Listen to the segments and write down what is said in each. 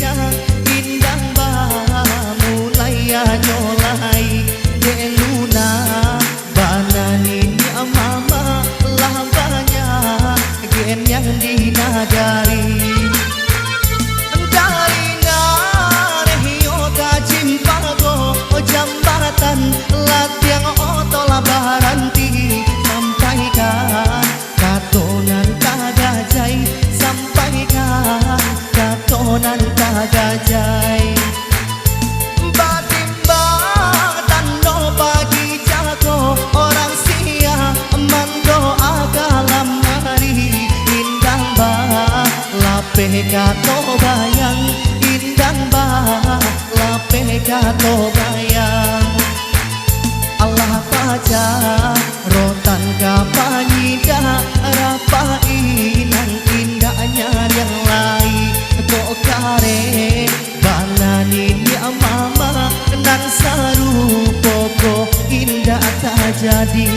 sida indang ba mulai nyolai deluna bananin ya mama lah banyak gen yang dinagari dari narehio kacimpago jambatan latiang otola baranti sampaikan katonan kagajai sampaikan katonan kagajai batimbang tando pagi jago orang sia mendoa kalam hari indang ba lape kato bayang indang ba lape kato bayang Allah paja rotan kapanyida rapainang indahnya yang lain kok kare bananin ya mama nan saru poko indah tak jadi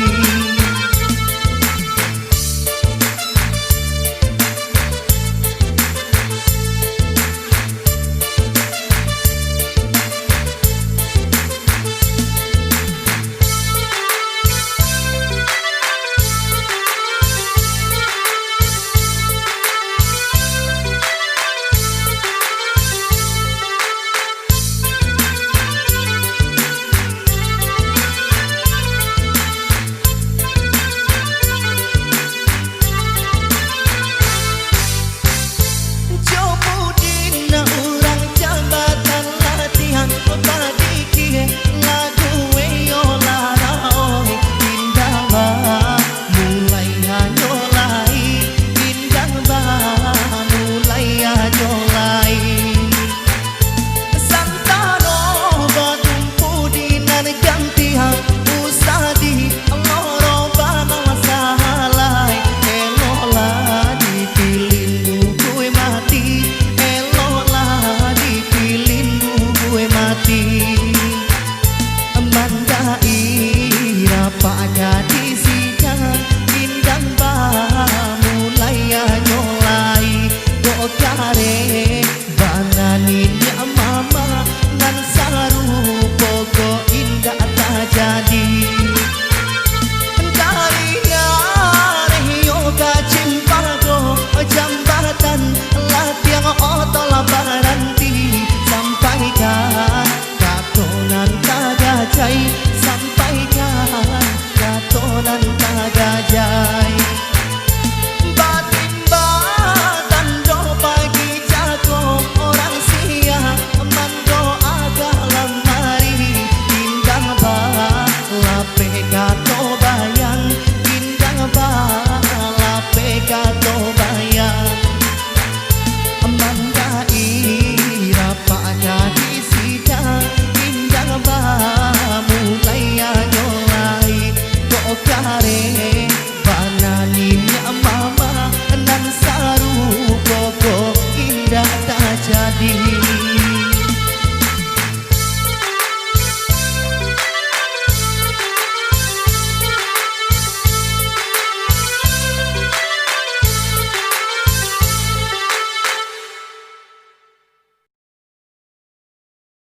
sampaikan katonan kagajai batimbang tando pagi jago orang sia mendoa kalam hari indang ba lape kato bayang indang ba lape kato bayang mandai rapaka di sidang indang ba mulai nyolai kok kare